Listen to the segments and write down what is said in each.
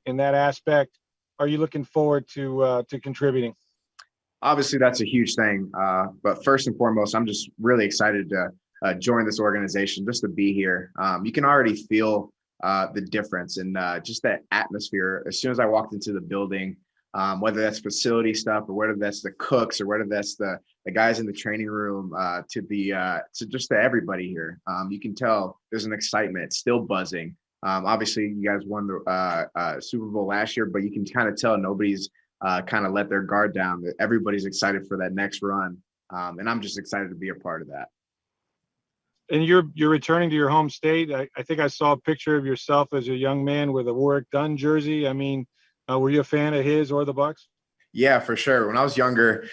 in that aspect are you looking forward to contributing? Obviously, that's a huge thing. But first and foremost, I'm just really excited to join this organization, just to be here. You can already feel the difference in just that atmosphere. As soon as I walked into the building, whether that's facility stuff or whether that's the cooks or whether that's the guys in the training room, to just to everybody here, you can tell there's an excitement. It's still buzzing. Obviously, you guys won the Super Bowl last year, but you can kind of tell nobody's kind of let their guard down. Everybody's excited for that next run, and I'm just excited to be a part of that. And you're returning to your home state. I think I saw a picture of yourself as a young man with a Warwick Dunn jersey. I mean, were you a fan of his or the Bucs? Yeah, for sure. When I was younger,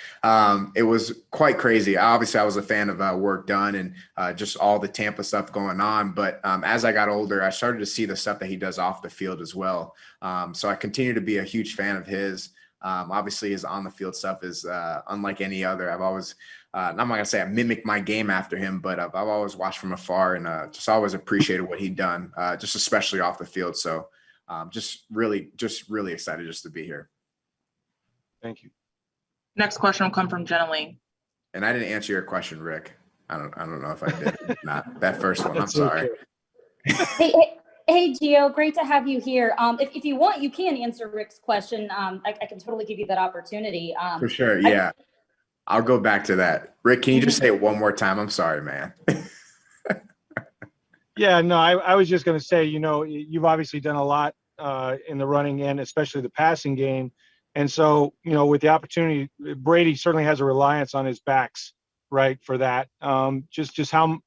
it was quite crazy. Obviously, I was a fan of work done and just all the Tampa stuff going on. But as I got older, I started to see the stuff that he does off the field as well. So I continue to be a huge fan of his. Obviously, his on the field stuff is unlike any other. I've always, I'm not going to say I mimicked my game after him, but I've always watched from afar and just always appreciated what he'd done, just especially off the field. So just really excited just to be here. Thank you. Next question will come from Jenna Lee. And I didn't answer your question, Rick. I don't know if I did or not. That first one. I'm sorry. Hey, Gio, great to have you here. If you want, you can answer Rick's question. I can totally give you that opportunity. For sure. Yeah. I'll go back to that. Rick, can you just say it one more time? I'm sorry, man. Yeah, no, I was just going to say, you've obviously done a lot in the running and especially the passing game. And so, with the opportunity, Brady certainly has a reliance on his backs, right, for that. Just how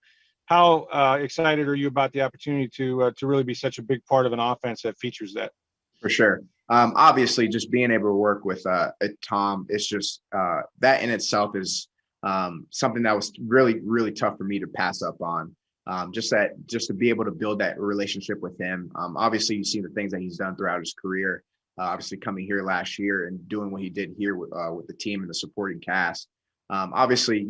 excited are you about the opportunity to really be such a big part of an offense that features that? For sure. Obviously, just being able to work with Tom, it's just that in itself is something that was really, really tough for me to pass up on. Just to be able to build that relationship with him. Obviously, you see the things that he's done throughout his career. Obviously, coming here last year and doing what he did here with the team and the supporting cast. Obviously,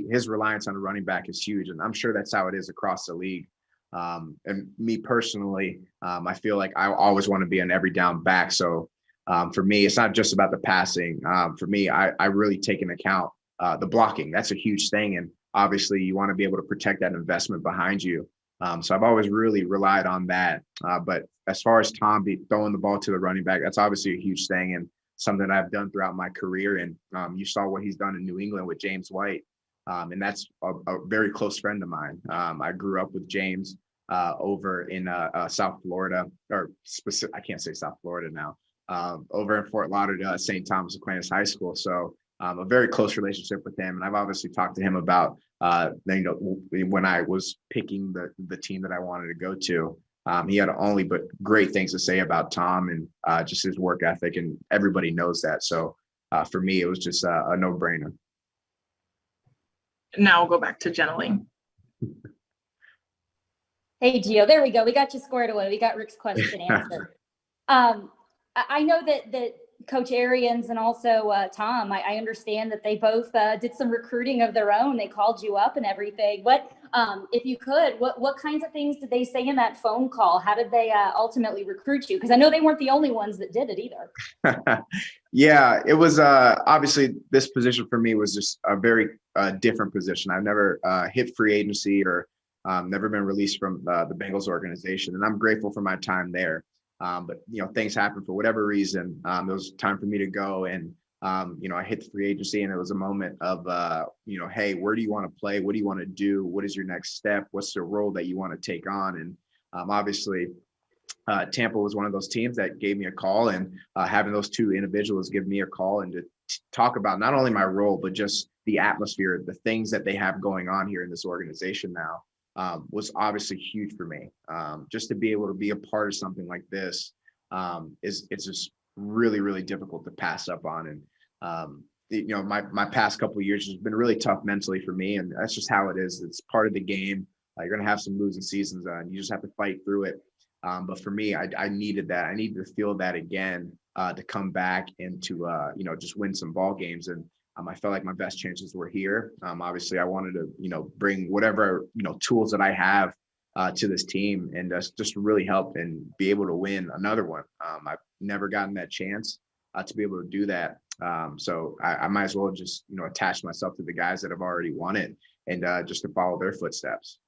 his reliance on a running back is huge, and I'm sure that's how it is across the league. And me personally, I feel like I always want to be an every down back. So for me, it's not just about the passing. For me, I really take into account the blocking. That's a huge thing, and obviously, you want to be able to protect that investment behind you. So I've always really relied on that. But as far as Tom throwing the ball to the running back, that's obviously a huge thing and something I've done throughout my career. And you saw what he's done in New England with James White. And that's a very close friend of mine. I grew up with James over in South Florida, or I can't say South Florida now, over in Fort Lauderdale, St. Thomas Aquinas High School. So a very close relationship with him. And I've obviously talked to him about, when I was picking the team that I wanted to go to. He had only but great things to say about Tom and just his work ethic, and everybody knows that. So for me, it was just a no-brainer. Now we'll go back to Jenna Lee. Hey, Gio, there we go. We got you squared away. We got Rick's question answered. I know that Coach Arians and also Tom, I understand that they both did some recruiting of their own. They called you up and everything. If you could, what kinds of things did they say in that phone call? How did they ultimately recruit you? Because I know they weren't the only ones that did it either. Yeah, it was obviously this position for me was just a very different position. I've never hit free agency or never been released from the Bengals organization, and I'm grateful for my time there. But things happen for whatever reason. It was time for me to go, and I hit the free agency, and it was a moment of hey, where do you want to play? What do you want to do? What is your next step? What's the role that you want to take on? And obviously, Tampa was one of those teams that gave me a call, and having those two individuals give me a call and to talk about not only my role but just the atmosphere, the things that they have going on here in this organization now. Was obviously huge for me. Just to be able to be a part of something like this it's just really, really difficult to pass up on. And my past couple of years has been really tough mentally for me, and that's just how it is. It's part of the game. You're going to have some losing seasons, and you just have to fight through it. But for me, I needed that. I needed to feel that again to come back and to just win some ball games. And I felt like my best chances were here. Obviously, I wanted to, bring whatever, tools that I have to this team and just really help and be able to win another one. I've never gotten that chance to be able to do that. So I might as well just, attach myself to the guys that have already won it and just to follow their footsteps.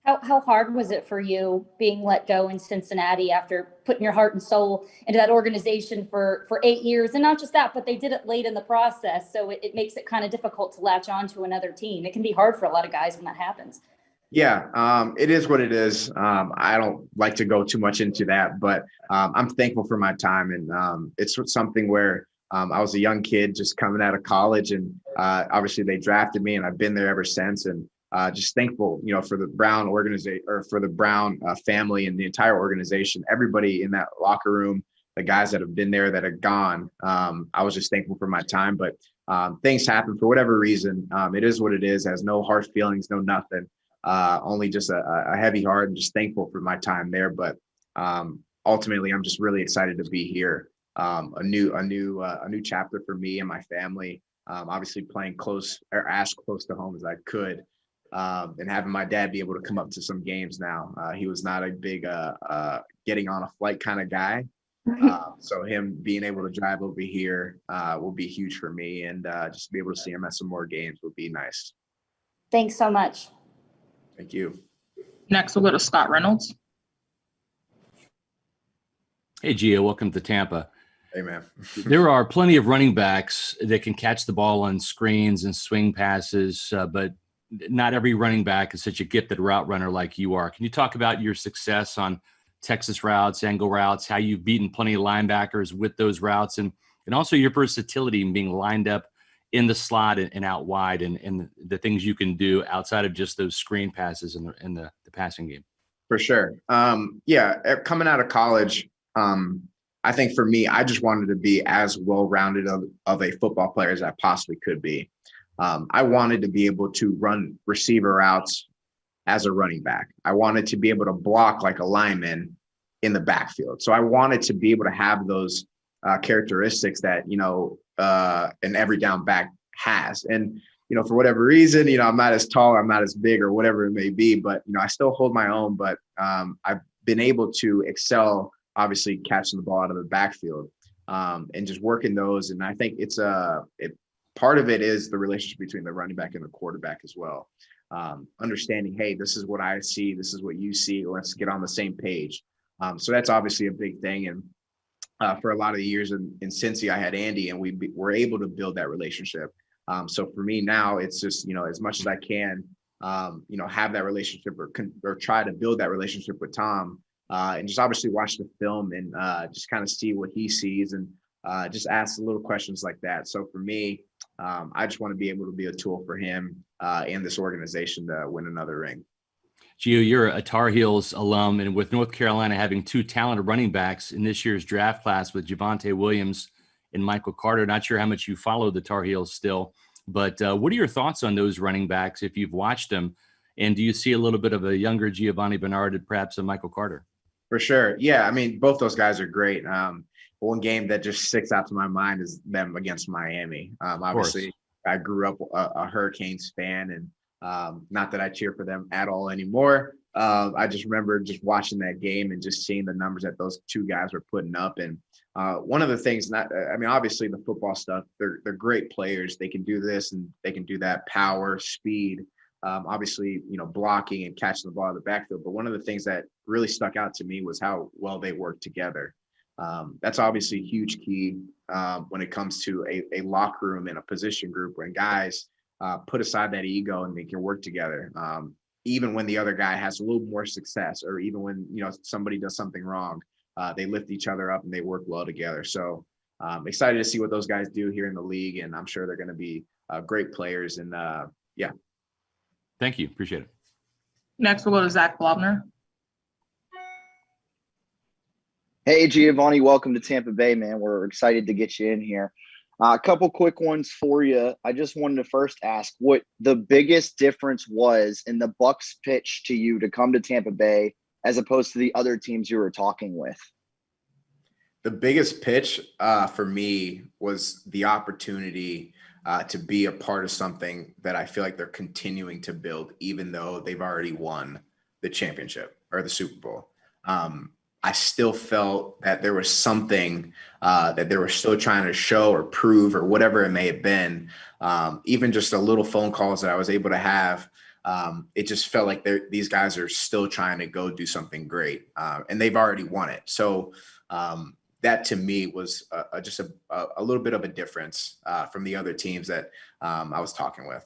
How hard was it for you being let go in Cincinnati after putting your heart and soul into that organization for 8 years? And not just that, but they did it late in the process. So it makes it kind of difficult to latch on to another team. It can be hard for a lot of guys when that happens. Yeah, it is what it is. I don't like to go too much into that, but I'm thankful for my time. And it's something where I was a young kid just coming out of college, and obviously they drafted me, and I've been there ever since. And just thankful, for the Brown organization, or for the Brown family and the entire organization, everybody in that locker room, the guys that have been there, that have gone. I was just thankful for my time, but things happen for whatever reason. It is what it is. Has no hard feelings, no nothing. Only just a heavy heart, and just thankful for my time there. But ultimately, I'm just really excited to be here. A new chapter for me and my family. Obviously, playing close, or as close to home as I could. And having my dad be able to come up to some games now. He was not a big getting on a flight kind of guy. So him being able to drive over here will be huge for me, and just be able to see him at some more games would be nice. Thanks so much. Thank you. Next, we'll go to Scott Reynolds. Hey, Gio, welcome to Tampa. Hey, man. There are plenty of running backs that can catch the ball on screens and swing passes, but not every running back is such a gifted route runner like you are. Can you talk about your success on Texas routes, angle routes, how you've beaten plenty of linebackers with those routes, and also your versatility in being lined up in the slot and out wide, and the things you can do outside of just those screen passes in the passing game? For sure. Coming out of college, I think for me, I just wanted to be as well-rounded of a football player as I possibly could be. I wanted to be able to run receiver routes as a running back. I wanted to be able to block like a lineman in the backfield. So I wanted to be able to have those characteristics that, an every down back has. And, for whatever reason, I'm not as tall, I'm not as big, or whatever it may be, but, I still hold my own. But I've been able to excel, obviously, catching the ball out of the backfield and just working those. And I think it's part of it is the relationship between the running back and the quarterback as well. Understanding, hey, this is what I see, this is what you see, let's get on the same page. So that's obviously a big thing. And for a lot of the years in Cincy, I had Andy, and we were able to build that relationship. So for me now, it's just, as much as I can, have that relationship or try to build that relationship with Tom, and just obviously watch the film and just kind of see what he sees, and just ask little questions like that. So for me, I just want to be able to be a tool for him and this organization to win another ring. Gio, you're a Tar Heels alum, and with North Carolina having two talented running backs in this year's draft class with Javonte Williams and Michael Carter, not sure how much you follow the Tar Heels still, but what are your thoughts on those running backs if you've watched them? And do you see a little bit of a younger Giovani Bernard and perhaps a Michael Carter? For sure. Yeah, I mean, both those guys are great. One game that just sticks out to my mind is them against Miami. Obviously, I grew up a Hurricanes fan, and not that I cheer for them at all anymore. I just remember just watching that game and just seeing the numbers that those two guys were putting up. And one of the things, obviously the football stuff, they're great players. They can do this and they can do that, power, speed, obviously, blocking and catching the ball in the backfield. But one of the things that really stuck out to me was how well they work together. That's obviously a huge key when it comes to a locker room and a position group, when guys put aside that ego and they can work together. Even when the other guy has a little more success, or even when, somebody does something wrong, they lift each other up and they work well together. So excited to see what those guys do here in the league. And I'm sure they're going to be great players. And yeah. Thank you. Appreciate it. Next, we'll go to Zach Blobner. Hey, Giovani, welcome to Tampa Bay, man. We're excited to get you in here. A couple quick ones for you. I just wanted to first ask what the biggest difference was in the Bucs pitch to you to come to Tampa Bay as opposed to the other teams you were talking with. The biggest pitch for me was the opportunity to be a part of something that I feel like they're continuing to build, even though they've already won the championship or the Super Bowl. I still felt that there was something that they were still trying to show or prove or whatever it may have been. Even just a little phone calls that I was able to have, it just felt like these guys are still trying to go do something great, and they've already won it. So that to me was just a little bit of a difference from the other teams that I was talking with.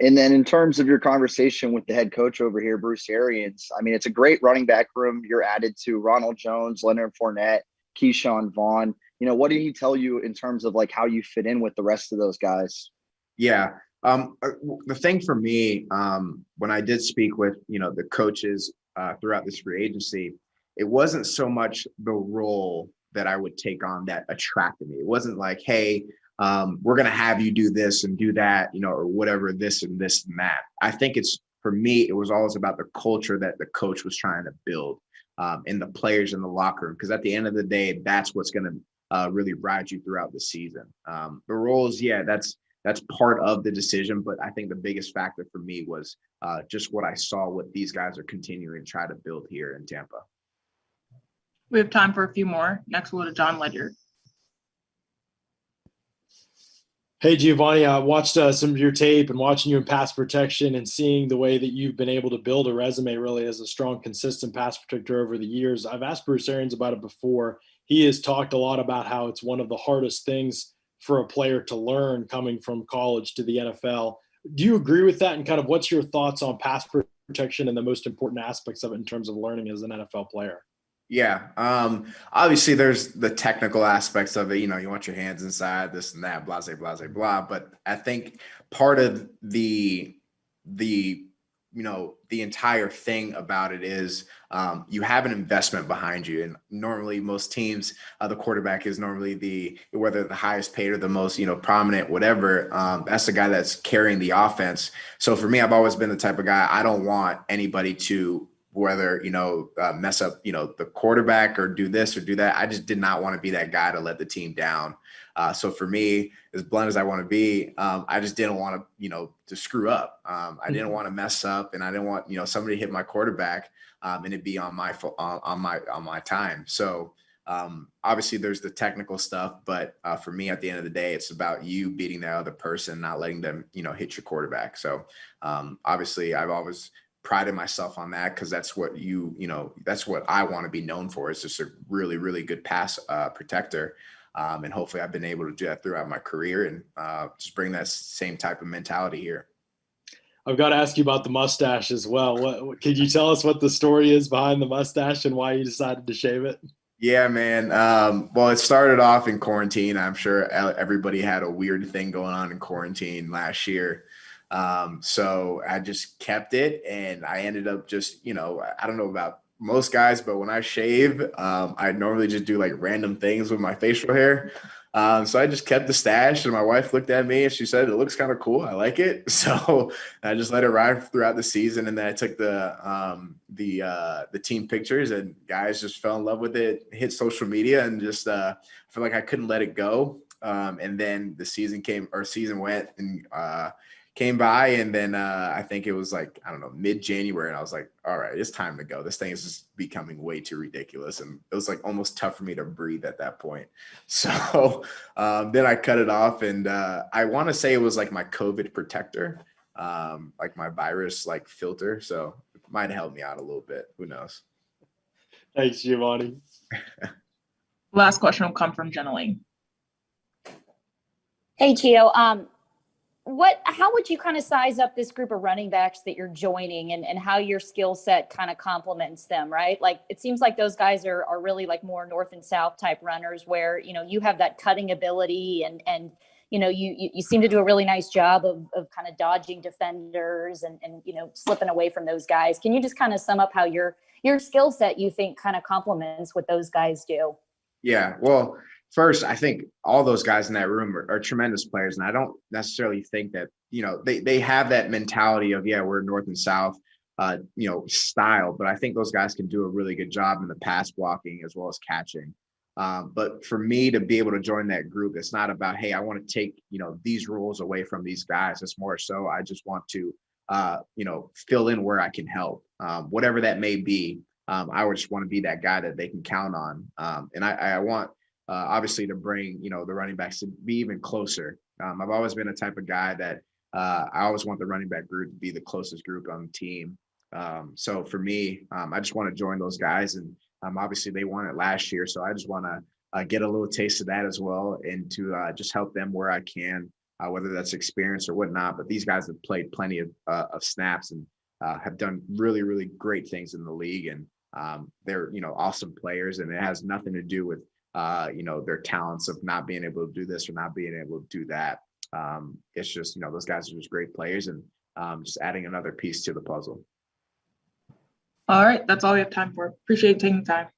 And then in terms of your conversation with the head coach over here, Bruce Arians, I mean, it's a great running back room. You're added to Ronald Jones, Leonard Fournette, Keyshawn Vaughn. What did he tell you in terms of like how you fit in with the rest of those guys? Yeah. The thing for me, when I did speak with, the coaches throughout this free agency, it wasn't so much the role that I would take on that attracted me. It wasn't like, hey, we're going to have you do this and do that, or whatever, this and this and that. I think for me, it was always about the culture that the coach was trying to build in the players in the locker room. Because at the end of the day, that's what's going to really ride you throughout the season. The roles, yeah, that's part of the decision. But I think the biggest factor for me was just what I saw, what these guys are continuing to try to build here in Tampa. We have time for a few more. Next, we'll go to John Ledyard. Hey, Giovani, I watched some of your tape and watching you in pass protection and seeing the way that you've been able to build a resume really as a strong, consistent pass protector over the years. I've asked Bruce Arians about it before. He has talked a lot about how it's one of the hardest things for a player to learn coming from college to the NFL. Do you agree with that? And kind of what's your thoughts on pass protection and the most important aspects of it in terms of learning as an NFL player? Yeah. Obviously there's the technical aspects of it. You want your hands inside, this and that, blah, blah, blah, blah. But I think part of the entire thing about it is you have an investment behind you. And normally most teams, the quarterback is normally whether the highest paid or the most, prominent, whatever, that's the guy that's carrying the offense. So for me, I've always been the type of guy, I don't want anybody to whether, mess up, the quarterback or do this or do that. I just did not want to be that guy to let the team down. So for me, as blunt as I want to be, I just didn't want to, to screw up. I didn't want to mess up, and I didn't want, somebody to hit my quarterback and it'd be on my time. So obviously there's the technical stuff, but for me, at the end of the day, it's about you beating that other person, not letting them, hit your quarterback. So obviously I've always prided myself on that, because that's what that's what I want to be known for, is just a really, really good pass protector. And hopefully I've been able to do that throughout my career and just bring that same type of mentality here. I've got to ask you about the mustache as well. Could you tell us what the story is behind the mustache and why you decided to shave it? Yeah, man. Well, it started off in quarantine. I'm sure everybody had a weird thing going on in quarantine last year. So I just kept it, and I ended up just, I don't know about most guys, but when I shave, I normally just do like random things with my facial hair. So I just kept the stash, and my wife looked at me and she said, it looks kind of cool. I like it. So I just let it ride throughout the season. And then I took the team pictures, and guys just fell in love with it, hit social media, and just, I feel like I couldn't let it go. And then the season went and, came by, and then I think it was like, I don't know, mid-January, and I was like, all right, it's time to go. This thing is just becoming way too ridiculous. And it was like almost tough for me to breathe at that point. So then I cut it off, and I want to say it was like my COVID protector, like my virus like filter. So it might help me out a little bit. Who knows? Thanks, Giovani. Last question will come from Jenna Lee. Hey, Gio. How would you kind of size up this group of running backs that you're joining, and how your skill set kind of complements them, right? Like, it seems like those guys are really like more north and south type runners, where, you have that cutting ability, and you seem to do a really nice job of kind of dodging defenders and slipping away from those guys. Can you just kind of sum up how your skill set, you think, kind of complements what those guys do? Yeah, well, first, I think all those guys in that room are tremendous players. And I don't necessarily think that, they have that mentality of, yeah, we're north and south, style. But I think those guys can do a really good job in the pass blocking as well as catching. But for me to be able to join that group, it's not about, hey, I want to take, these roles away from these guys. It's more so I just want to fill in where I can help, whatever that may be. I would just want to be that guy that they can count on. And I want, obviously, to bring, the running backs to be even closer. I've always been a type of guy that I always want the running back group to be the closest group on the team. So for me, I just want to join those guys. And obviously they won it last year. So I just want to get a little taste of that as well, and to just help them where I can, whether that's experience or whatnot. But these guys have played plenty of snaps and have done really, really great things in the league. And they're, awesome players. And it has nothing to do with, their talents of not being able to do this or not being able to do that. It's just, those guys are just great players, and just adding another piece to the puzzle. All right. That's all we have time for. Appreciate you taking the time.